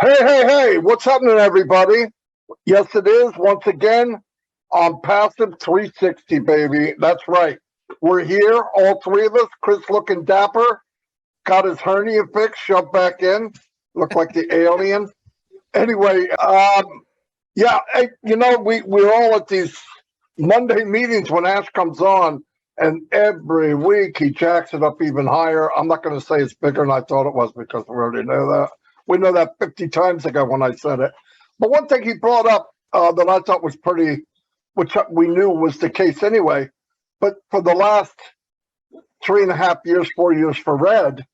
Hey, what's happening, everybody? Yes, it is. Once again, on Passive 360, baby. That's right. We're here, all three of us. Chris looking dapper, got his hernia fixed, shoved back in, looked like the alien. Anyway, yeah, hey, we're all at these Monday meetings when Ash comes on, and every week he jacks it up even higher. I'm not going to say it's bigger than I thought it was because we already know that. We know that 50 times ago when I said it. But one thing he brought up that I thought was pretty, which we knew was the case anyway, but for the last 3.5 years, 4 years for Red,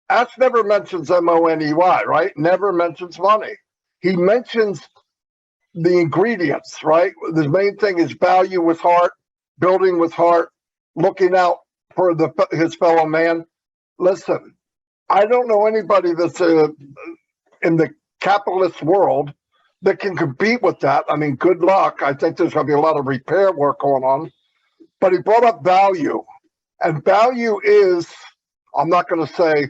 Ash never mentions money, right? Never mentions money. He mentions the ingredients, right? The main thing is value with heart, building with heart, looking out for his fellow man. Listen, I don't know anybody that's in the capitalist world that can compete with that. I mean, good luck. I think there's going to be a lot of repair work going on. But he brought up value. And value is, I'm not going to say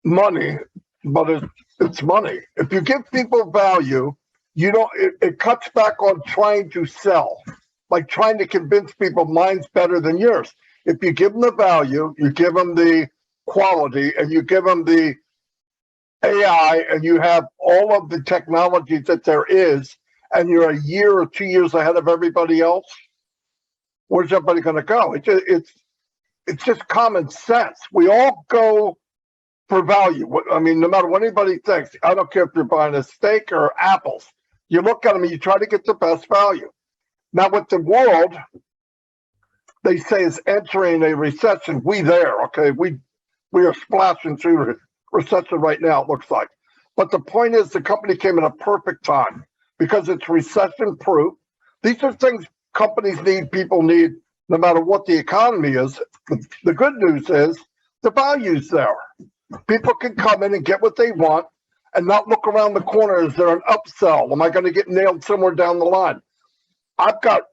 money, but it's money. If you give people value, it cuts back on trying to sell, like trying to convince people mine's better than yours. If you give them the value, you give them the quality, and you give them the AI, and you have all of the technology that there is, and you're a year or 2 years ahead of everybody else, where's everybody going to go? It's just common sense. We all go for value. I mean, no matter what anybody thinks, I don't care if you're buying a steak or apples. You look at them and you try to get the best value. Now, with the world, they say is entering a recession. Okay? We are splashing through recession right now, it looks like. But the point is, the company came in a perfect time because it's recession proof. These are things companies need, people need, no matter what the economy is. The good news is the value's there. People can come in and get what they want and not look around the corner. Is there an upsell? Am I going to get nailed somewhere down the line? I've got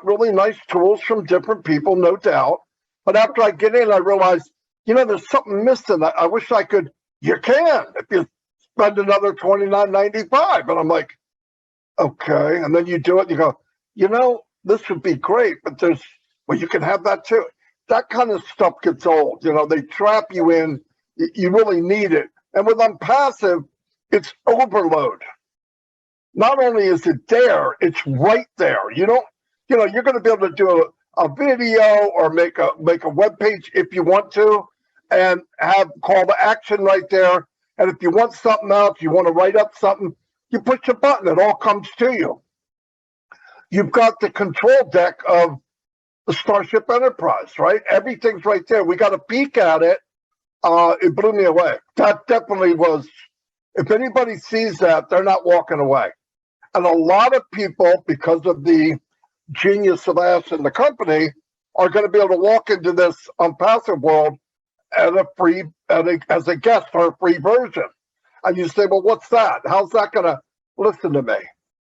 really nice tools from different people, no doubt. But after I get in, I realize, there's something missing. I wish I could. You can if you spend another $29.95. And I'm like, okay. And then you do it. And you go, this would be great, but you can have that too. That kind of stuff gets old. They trap you in. You really need it. And with OnPassive, it's overload. Not only is it there, it's right there. You're going to be able to do a video or make a web page if you want to, and have call to action right there. And if you want something else, you want to write up something, you push a button, it all comes to you. You've got the control deck of the Starship Enterprise, right? Everything's right there. We got a peek at it. It blew me away. That definitely was, if anybody sees that, they're not walking away. And a lot of people, because of the genius of Ash and the company, are going to be able to walk into this OnPassive world as a guest for a free version. And you say, well, what's that? How's that going to listen to me?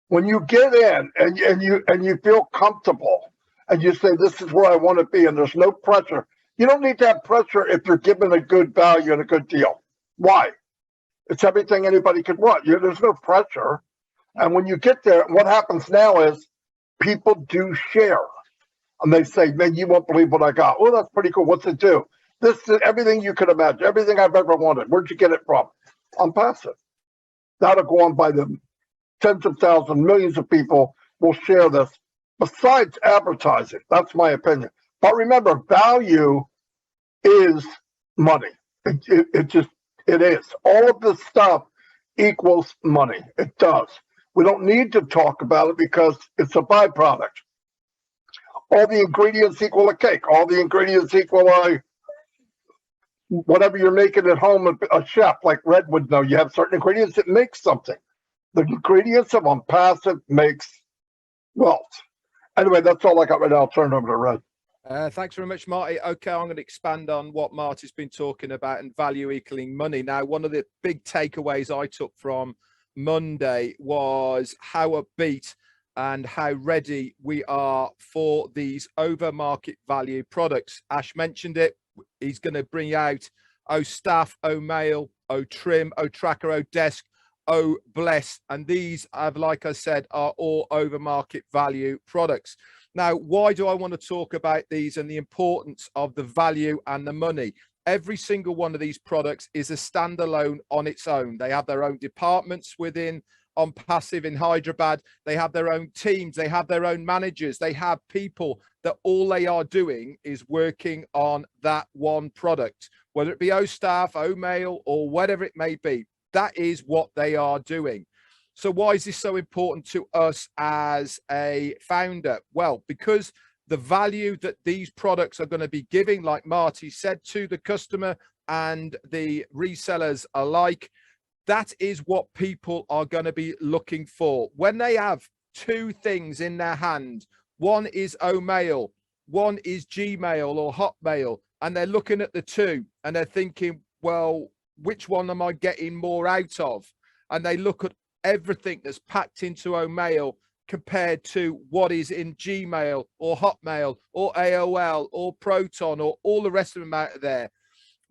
When you get in and you feel comfortable and you say, this is where I want to be, and there's no pressure. You don't need to have pressure if you're given a good value and a good deal. Why? It's everything anybody could want. There's no pressure. And when you get there, what happens now is people do share. And they say, man, you won't believe what I got. Oh, that's pretty cool. What's it do? This is everything you could imagine, everything I've ever wanted. Where'd you get it from? OnPassive. That'll go on by the tens of thousands, millions of people will share this. Besides advertising, that's my opinion. But remember, value is money. It is. All of this stuff equals money. It does. We don't need to talk about it because it's a byproduct. All the ingredients equal a cake. All the ingredients equal whatever you're making at home, a chef like Red would know. You have certain ingredients that make something. The ingredients of OnPassive makes wealth. Anyway, that's all I got right now. I'll turn it over to Red. Thanks very much, Marty. Okay, I'm going to expand on what Marty's been talking about and value equaling money. Now, one of the big takeaways I took from Monday was how upbeat and how ready we are for these over market value products. Ash mentioned it. He's going to bring out O-Staff, O-Mail, O-Trim, O-Tracker, O-Desk, Bless, and these have, like I said, are all over market value products. Now, why do I want to talk about these and the importance of the value and the money? Every single one of these products is a standalone on its own. They have their own departments within OnPassive in Hyderabad. They have their own teams. They have their own managers. They have people that all they are doing is working on that one product, whether it be O-Staff, O-Mail, or whatever it may be. That is what they are doing. So why is this so important to us as a founder? Well, because the value that these products are going to be giving, like Marty said, to the customer and the resellers alike, that is what people are going to be looking for. When they have two things in their hand, one is O-Mail, one is Gmail or Hotmail, and they're looking at the two and they're thinking, well, which one am I getting more out of? And they look at everything that's packed into O-Mail compared to what is in Gmail or Hotmail or AOL or Proton or all the rest of them out there.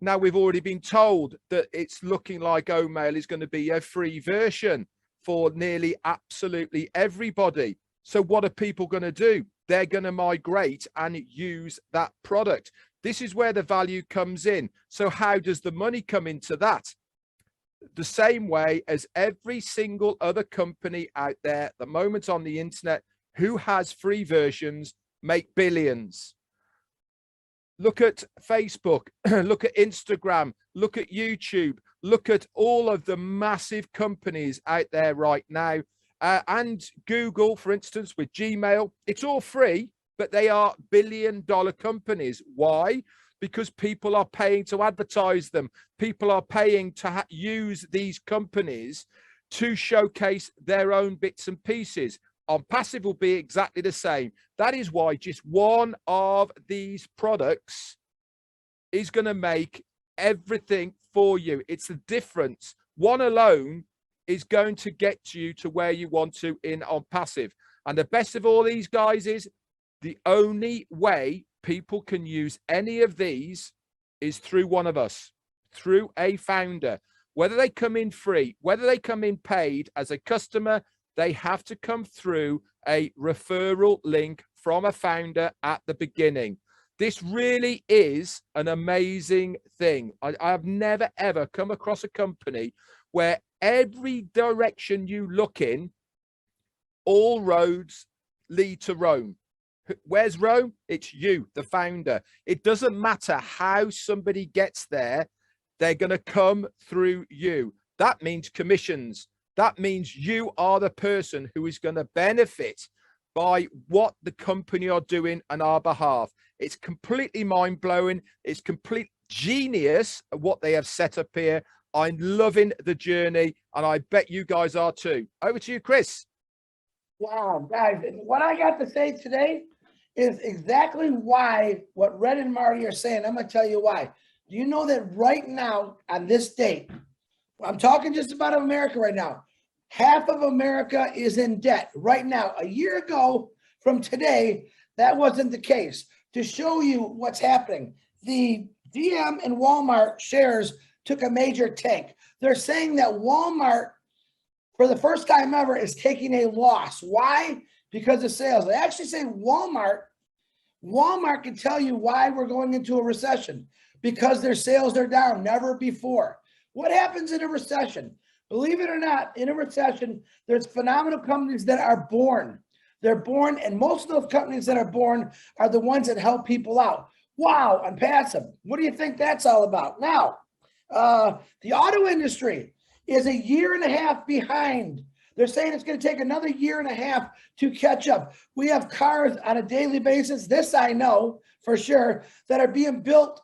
Now, we've already been told that it's looking like O-Mail is going to be a free version for nearly absolutely everybody. So what are people going to do? They're going to migrate and use that product. This is where the value comes in. So how does the money come into that? The same way as every single other company out there at the moment on the internet who has free versions make billions. Look at Facebook, look at Instagram, look at YouTube, look at all of the massive companies out there right now. And Google, for instance, with Gmail, it's all free, but they are billion-dollar companies. Why? Because people are paying to advertise them. People are paying to use these companies to showcase their own bits and pieces. OnPassive will be exactly the same. That is why just one of these products is going to make everything for you. It's the difference. One alone is going to get you to where you want to in OnPassive. And the best of all these guys is the only way people can use any of these is through one of us, through a founder. Whether they come in free, whether they come in paid as a customer, they have to come through a referral link from a founder at the beginning. This really is an amazing thing. I have never, ever come across a company where every direction you look in, all roads lead to Rome. Where's Rome? It's you, the founder. It doesn't matter how somebody gets there. They're going to come through you. That means commissions. That means you are the person who is going to benefit by what the company are doing on our behalf. It's completely mind-blowing. It's complete genius what they have set up here. I'm loving the journey, and I bet you guys are too. Over to you, Chris. Wow, guys, what I got to say today is exactly why what Red and Marty are saying. I'm going to tell you why. Do you know that right now on this date, I'm talking just about America right now, half of America is in debt right now. A year ago from today, that wasn't the case. To show you what's happening, the DM and Walmart shares took a major tank. They're saying that Walmart, for the first time ever, is taking a loss. Why? Because of sales. They actually say Walmart can tell you why we're going into a recession, because their sales are down, never before. What happens in a recession? Believe it or not, in a recession, there's phenomenal companies that are born. They're born, and most of those companies that are born are the ones that help people out. Wow, OnPassive. What do you think that's all about? Now, the auto industry is a year and a half behind. They're saying it's going to take another year and a half to catch up. We have cars on a daily basis, this I know for sure, that are being built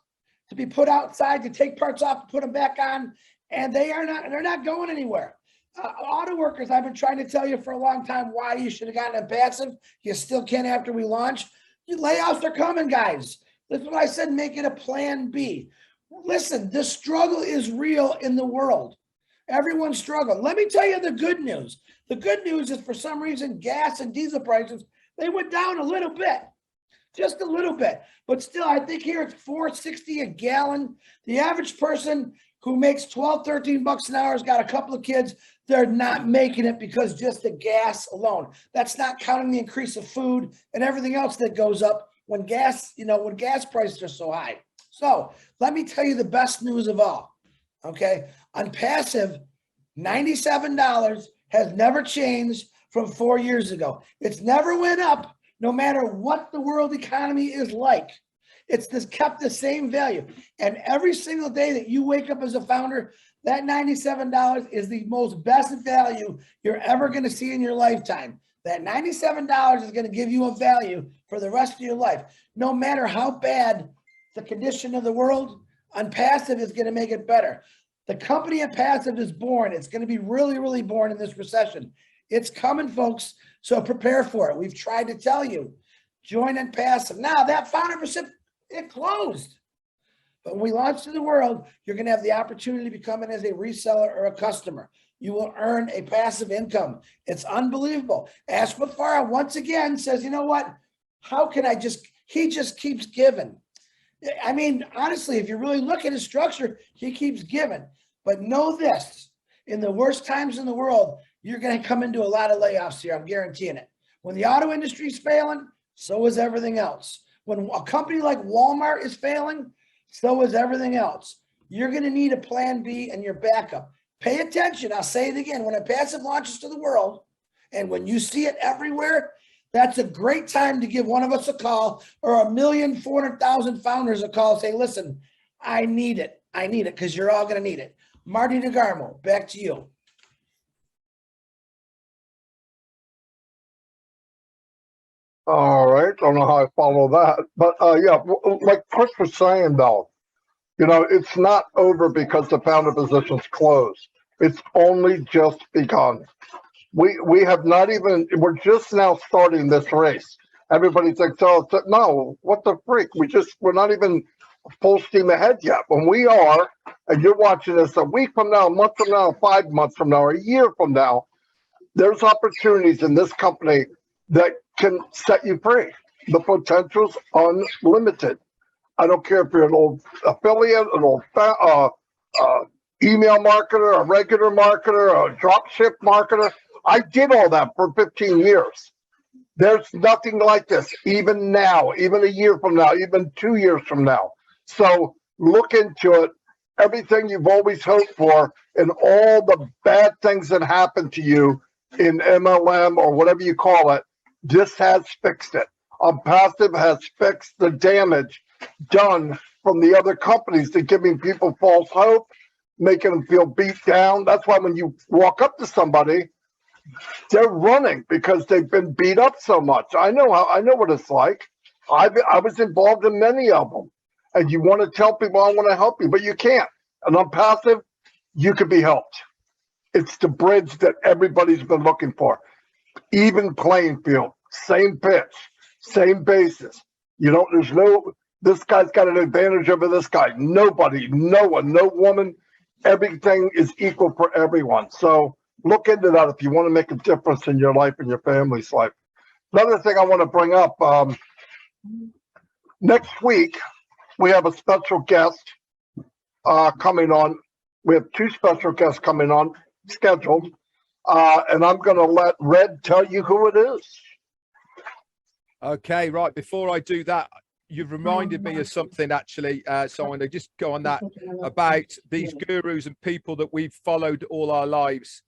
to be put outside, to take parts off, to put them back on, and they're not going anywhere. Auto workers, I've been trying to tell you for a long time why you should have gotten OnPassive. You still can after we launch. Layoffs are coming, guys. This is what I said, make it a plan B. Listen, the struggle is real in the world. Everyone's struggling. Let me tell you the good news. The good news is, for some reason, gas and diesel prices, they went down a little bit, just a little bit. But still, I think here it's $4.60 a gallon. The average person who makes 12, 13 bucks an hour, has got a couple of kids, they're not making it because just the gas alone. That's not counting the increase of food and everything else that goes up when gas, when gas prices are so high. So let me tell you the best news of all. Okay. OnPassive, $97 has never changed from 4 years ago. It's never went up no matter what the world economy is like. It's just kept the same value. And every single day that you wake up as a founder, that $97 is the most best value you're ever going to see in your lifetime. That $97 is going to give you a value for the rest of your life. No matter how bad the condition of the world, OnPassive is going to make it better. The company OnPassive is born. It's going to be really, really born in this recession. It's coming, folks. So prepare for it. We've tried to tell you. Join OnPassive. Now, that foundership, it closed. But when we launch to the world, you're going to have the opportunity to become in as a reseller or a customer. You will earn a passive income. It's unbelievable. Ashma Farah once again says, you know what? How can I he just keeps giving. I mean, honestly, if you really look at his structure, he keeps giving. But know this, in the worst times in the world, you're going to come into a lot of layoffs here. I'm guaranteeing it. When the auto industry is failing, so is everything else. When a company like Walmart is failing, so is everything else. You're going to need a plan B and your backup. Pay attention. I'll say it again. When OnPassive launches to the world, and when you see it everywhere, that's a great time to give one of us a call, or 1,400,000 founders a call and say, listen, I need it. I need it, because you're all going to need it. Marty DeGarmo, back to you. All right. Don't know how I follow that. But yeah, like Chris was saying, though, it's not over because the founder position's closed. It's only just begun. We have not even, we're just now starting this race. Everybody thinks, oh, no, what the freak? We're not even full steam ahead yet. When we are, and you're watching this a week from now, a month from now, 5 months from now, a year from now, there's opportunities in this company that can set you free. The potential's unlimited. I don't care if you're an old affiliate, an old email marketer, a regular marketer, a drop ship marketer. I did all that for 15 years. There's nothing like this, even now, even a year from now, even 2 years from now. So look into it. Everything you've always hoped for and all the bad things that happen to you in MLM or whatever you call it, this has fixed it. OnPassive has fixed the damage done from the other companies to giving people false hope, making them feel beat down. That's why when you walk up to somebody, they're running because they've been beat up so much. I know what it's like. I was involved in many of them. And you want to tell people, I want to help you, but you can't. And OnPassive, you can be helped. It's the bridge that everybody's been looking for. Even playing field, same pitch, same basis. This guy's got an advantage over this guy. Nobody, no one, no woman, everything is equal for everyone. So look into that if you want to make a difference in your life and your family's life. Another thing I want to bring up, next week, we have a special guest coming on. We have 2 special guests coming on scheduled. And I'm going to let Red tell you who it is. Okay, right. Before I do that, you've reminded me of something, actually. So I'm going to just go on that about these gurus and people that we've followed all our lives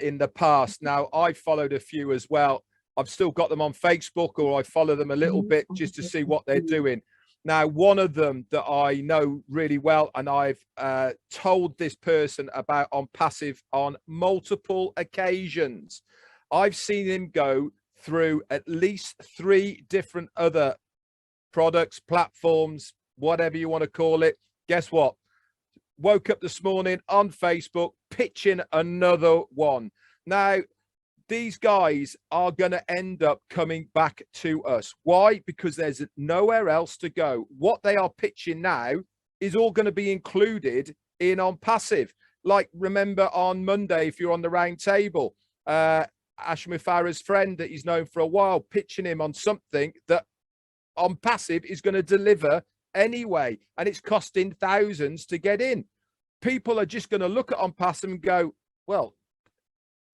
in the past. Now, I've followed a few as well. I've still got them on Facebook, or I follow them a little bit just to see what they're doing. Now, one of them that I know really well, and I've told this person about OnPassive on multiple occasions. I've seen him go through at least 3 different other products, platforms, whatever you want to call it. Guess what? Woke up this morning on Facebook pitching another one. Now, these guys are going to end up coming back to us. Why? Because there's nowhere else to go. What they are pitching now is all going to be included in OnPassive. Like, remember on Monday, if you're on the round table, Ashma Farah's friend that he's known for a while, pitching him on something that OnPassive is going to deliver anyway, and it's costing thousands to get in. people are just going to look at OnPassive and go, well,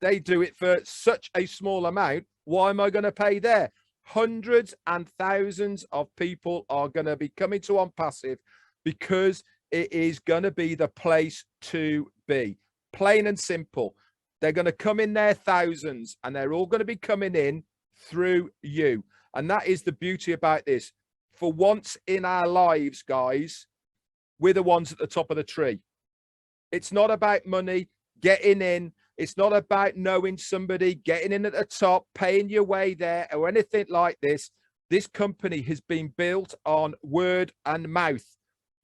they do it for such a small amount. Why am I going to pay there? Hundreds and thousands of people are going to be coming to OnPassive because it is going to be the place to be. Plain and simple. They're going to come in their thousands, and they're all going to be coming in through you. And that is the beauty about this. For once in our lives, guys, we're the ones at the top of the tree. It's not about money, getting in. It's not about knowing somebody, getting in at the top, paying your way there, or anything like this. This company has been built on word and mouth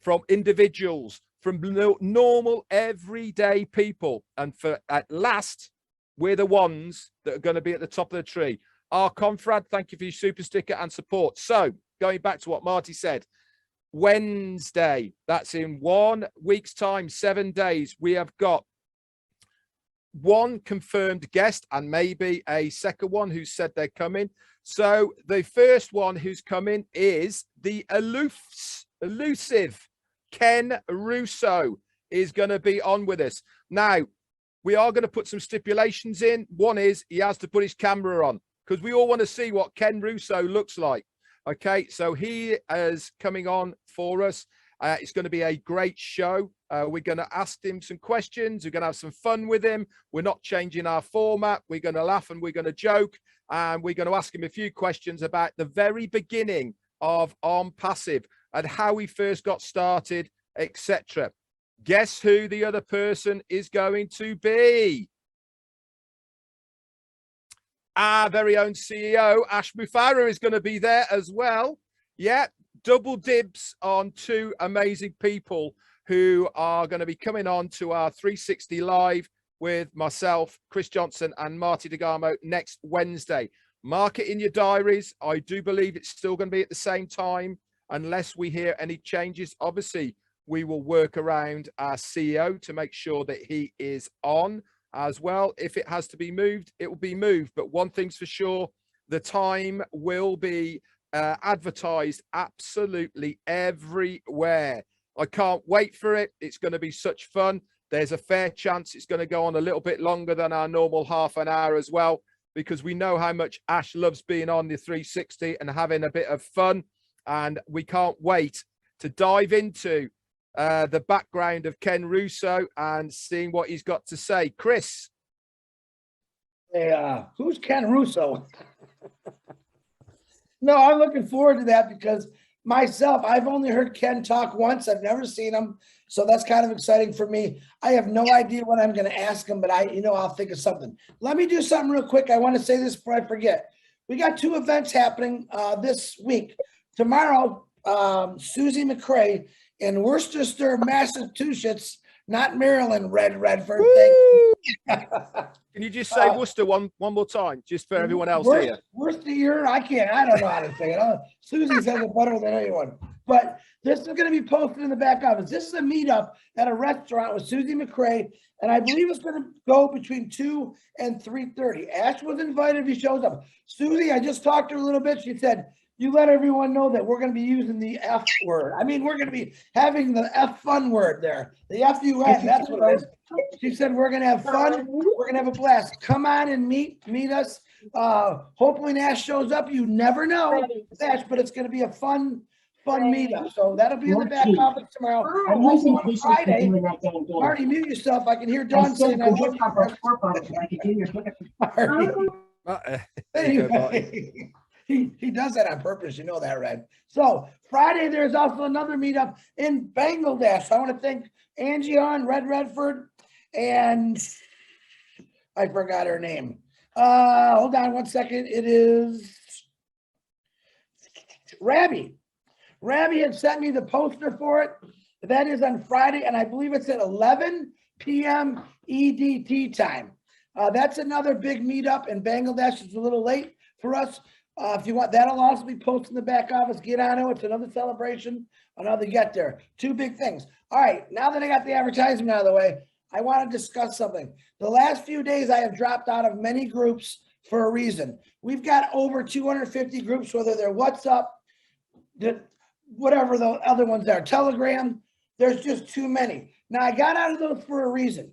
from individuals, from normal, everyday people. And for at last, we're the ones that are going to be at the top of the tree. Our confrad, thank you for your super sticker and support. So going back to what Marty said, Wednesday, that's in 1 week's time, 7 days, we have got one confirmed guest and maybe a second one who said they're coming. So the first one who's coming is the elusive Ken Russo is going to be on with us. Now, we are going to put some stipulations in. One is he has to put his camera on because we all want to see what Ken Russo looks like. Okay, so he is coming on for us. It's going to be a great show. We're going to ask him some questions. We're going to have some fun with him. We're not changing our format. We're going to laugh and we're going to joke. And we're going to ask him a few questions about the very beginning of OnPassive and how he first got started, etc. Guess who the other person is going to be? Our very own CEO, Ash Mufareh, is going to be there as well. Yeah, double dibs on two amazing people who are going to be coming on to our 360 Live with myself, Chris Johnson, and Marty DeGarmo next Wednesday. Mark it in your diaries. I do believe it's still going to be at the same time, unless we hear any changes. Obviously, we will work around our CEO to make sure that he is on as well. If it has to be moved, it will be moved. But one thing's for sure, the time will be advertised absolutely everywhere. I can't wait for it. It's going to be such fun. There's a fair chance it's going to go on a little bit longer than our normal half an hour as well, because we know how much Ash loves being on the 360 and having a bit of fun. And we can't wait to dive into the background of Ken Russo and seeing what he's got to say. Chris. Hey, who's Ken Russo? No, I'm looking forward to that because myself, I've only heard Ken talk once. I've never seen him. So that's kind of exciting for me. I have no idea what I'm going to ask him, but I'll think of something. Let me do something real quick. I want to say this before I forget. We got 2 events happening this week. Tomorrow, Susie McCrae in Worcester, Massachusetts, not Maryland, Redford. Can you just say Worcester one more time, just for everyone else here? Worcester, I don't know how to say it. Susie says it better than anyone. But this is going to be posted in the back office. This is a meetup at a restaurant with Susie McCrae, and I believe it's going to go between 2 and 3:30. Ash was invited if he shows up. Susie, I just talked to her a little bit. She said, you let everyone know that we're going to be using the F word. I mean, we're going to be having the F fun word there. The F-U-N, that's what it is. She said, we're going to have fun. We're going to have a blast. Come on and meet us. Hopefully Ash shows up. You never know, Ash, but it's going to be a fun meetup. So that'll be in the back office tomorrow. Also on Friday, Marty, mute yourself. I can hear Dawn saying I love you. Anyway. He does that on purpose. You know that, Red. So Friday, there's also another meetup in Bangladesh. I want to thank Angie on Redford, and I forgot her name. Hold on 1 second. It is Rabbi. Rabbi had sent me the poster for it. That is on Friday, and I believe it's at 11 p.m. EDT time. That's another big meetup in Bangladesh. It's a little late for us. If you want, that'll also be posted in the back office. Get on it. It's another celebration, another get there. 2 big things. All right, now that I got the advertisement out of the way, I want to discuss something. The last few days, I have dropped out of many groups for a reason. We've got over 250 groups, whether they're WhatsApp, whatever the other ones are, Telegram. There's just too many. Now, I got out of those for a reason.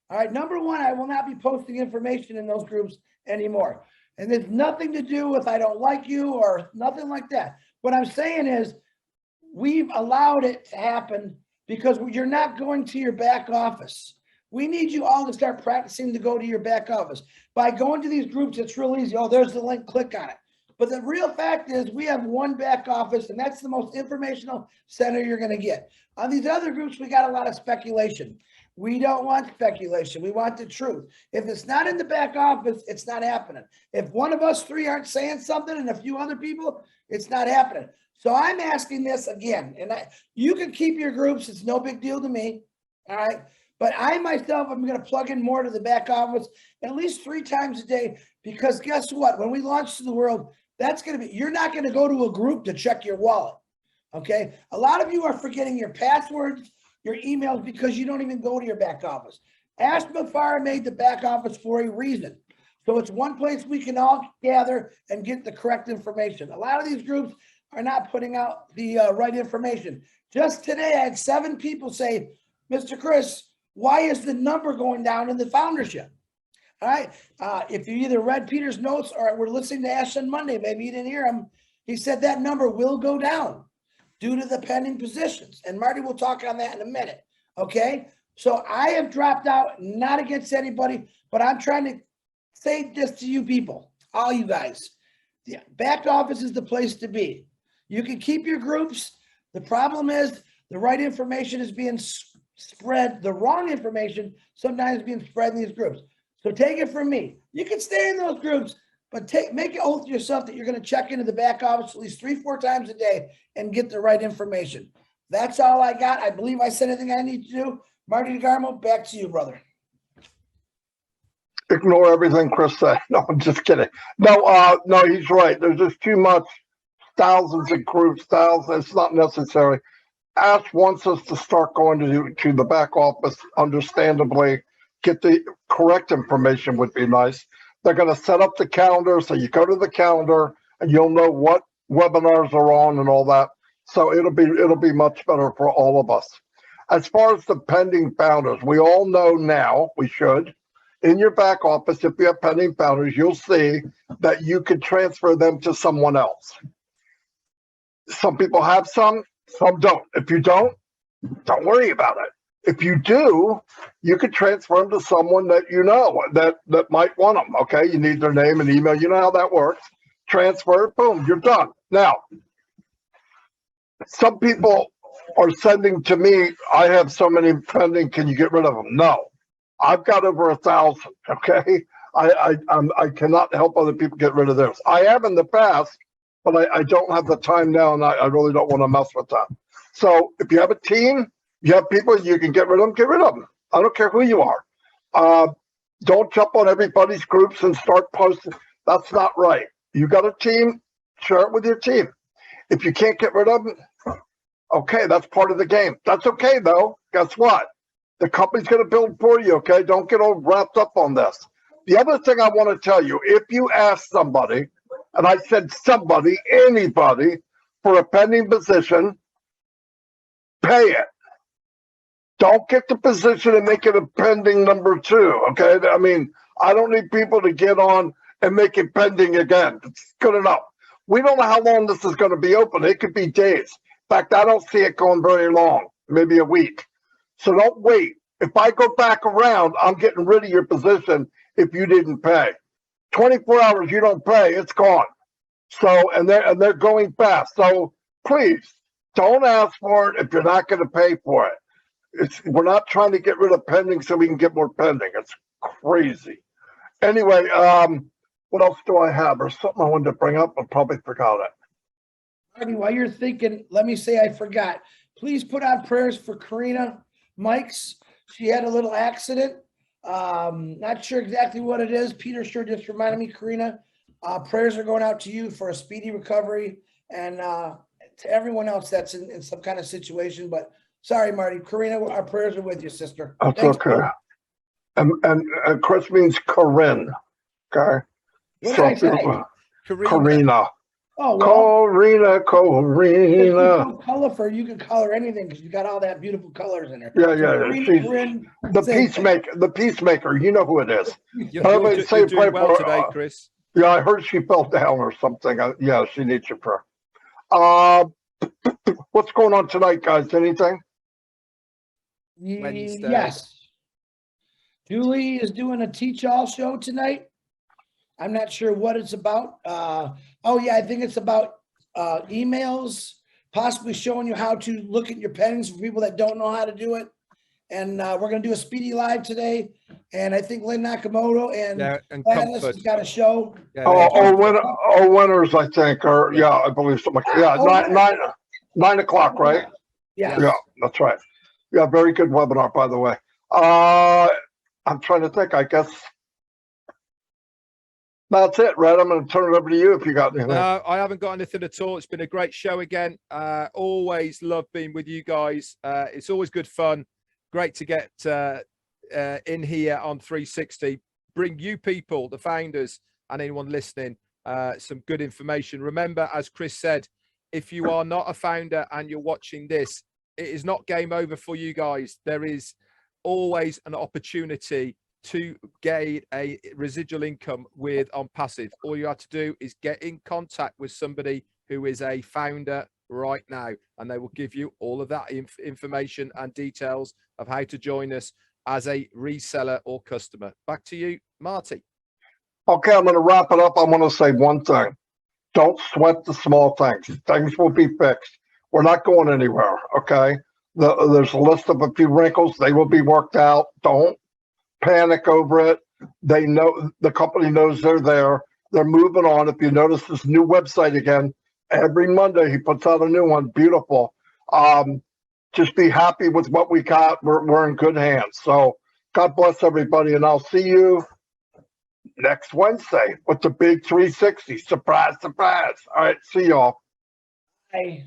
All right. Number one, I will not be posting information in those groups anymore. And there's nothing to do with I don't like you or nothing like that. What I'm saying is we've allowed it to happen because you're not going to your back office. We need you all to start practicing to go to your back office. By going to these groups, it's real easy. Oh, there's the link, click on it. But the real fact is we have one back office, and that's the most informational center you're going to get. On these other groups, we got a lot of speculation. We don't want speculation. We want the truth. If it's not in the back office, it's not happening. If one of us three aren't saying something and a few other people, it's not happening. So I'm asking this again, and you can keep your groups. It's no big deal to me. All right. But I myself, I'm going to plug in more to the back office at least 3 times a day, because guess what? When we launch to the world, that's going to be, you're not going to go to a group to check your wallet. Okay. A lot of you are forgetting your passwords, your emails, because you don't even go to your back office. Ashmafar made the back office for a reason. So it's one place we can all gather and get the correct information. A lot of these groups are not putting out the right information. Just today, I had 7 people say, Mr. Chris, why is the number going down in the foundership? All right. If you either read Peter's notes or were listening to Ash on Monday, maybe you didn't hear him. He said that number will go down due to the pending positions. And Marty will talk on that in a minute. Okay. So I have dropped out, not against anybody, but I'm trying to say this to you people, all you guys. The back office is the place to be. You can keep your groups. The problem is the right information is being spread. The wrong information sometimes is being spread in these groups. So take it from me. You can stay in those groups, but make an oath to yourself that you're going to check into the back office at least 3-4 times a day and get the right information. That's all I got. I believe I said everything I need to do. Marty DeGarmo, back to you, brother. Ignore everything Chris said. No, I'm just kidding. No, no, he's right. There's just too much, thousands of groups, thousands. It's not necessary. Ash wants us to start going to the back office, understandably. Get the correct information would be nice. They're going to set up the calendar, so you go to the calendar and you'll know what webinars are on and all that. So it'll be much better for all of us. As far as the pending founders, we all know now, we should, in your back office, if you have pending founders, you'll see that you can transfer them to someone else. Some people have some don't. If you don't worry about it. If you do, you could transfer them to someone that you know that might want them. Okay, you need their name and email. You know how that works. Transfer it, boom, you're done. Now, some people are sending to me, I have so many pending, can you get rid of them? No, I've got over 1,000. Okay, I cannot help other people get rid of theirs. I have in the past, but I don't have the time now, and I really don't want to mess with that. So if you have a team, you have people you can get rid of them, get rid of them. I don't care who you are. Don't jump on everybody's groups and start posting. That's not right. You got a team, share it with your team. If you can't get rid of them, okay, that's part of the game. That's okay, though. Guess what? The company's going to build for you, okay? Don't get all wrapped up on this. The other thing I want to tell you, if you ask somebody, and I said somebody, anybody, for a pending position, pay it. Don't get the position and make it a pending number 2, okay? I mean, I don't need people to get on and make it pending again. It's good enough. We don't know how long this is going to be open. It could be days. In fact, I don't see it going very long, maybe a week. So don't wait. If I go back around, I'm getting rid of your position if you didn't pay. 24 hours you don't pay, it's gone. So, and they're going fast. So please don't ask for it if you're not going to pay for it. We're not trying to get rid of pending so we can get more pending. It's crazy. Anyway, what else do I have? Or something I wanted to bring up, I probably forgot it. Marty, while you're thinking, let me say I forgot. Please put on prayers for Karina Mikes. She had a little accident. Not sure exactly what it is. Peter sure just reminded me, Karina. Prayers are going out to you for a speedy recovery, and to everyone else that's in some kind of situation. But sorry, Marty. Karina, our prayers are with you, sister. That's Thanks, okay. And Chris means Corinne. Okay. what did I say? Karina. Oh, well. Corina, If you Corina. don't color for, you can color anything because you got all that beautiful colors in there. Yeah, So yeah. Karina, She's Corinne, the same thing. peacemaker. The peacemaker. You know who it is. Everybody say You're pray doing well for today, Chris. yeah, I heard she fell down or something. Yeah, she needs your prayer. Uh, what's going on tonight, guys? Anything? Wednesday. Yes. Julie is doing a teach-all show tonight. I'm not sure what it's about. Oh yeah, I think it's about emails, possibly showing you how to look at your pendings for people that don't know how to do it. And we're gonna do a speedy live today. And I think Lynn Nakamoto and And Gladys Comfort. has got a show. Yeah, Winners, I think, or yeah, I believe something. Yeah, Oh, 9 o'clock, right? Yes. Yeah, that's right. Yeah, very good webinar, by the way. I'm trying to think. I guess that's it, Red. I'm going to turn it over to you if you got anything. No, I haven't got anything at all. It's been a great show again. Always love being with you guys. It's always good fun. Great to get in here on 360. Bring you people, the founders, and anyone listening, some good information. Remember, as Chris said, if you are not a founder and you're watching this, it is not game over for you guys. There is always an opportunity to gain a residual income with OnPassive. All you have to do is get in contact with somebody who is a founder right now, and they will give you all of that information and details of how to join us as a reseller or customer. Back to you, Marty. Okay, I'm going to wrap it up. I want to say one thing. Don't sweat the small things. Things will be fixed. We're not going anywhere, okay? There's a list of a few wrinkles. They will be worked out. Don't panic over it. They know, the company knows they're there. They're moving on. If you notice this new website again, every Monday he puts out a new one. Beautiful. Just be happy with what we got. We're in good hands. So God bless everybody, and I'll see you next Wednesday with the big 360. Surprise, surprise. All right, see y'all. Bye.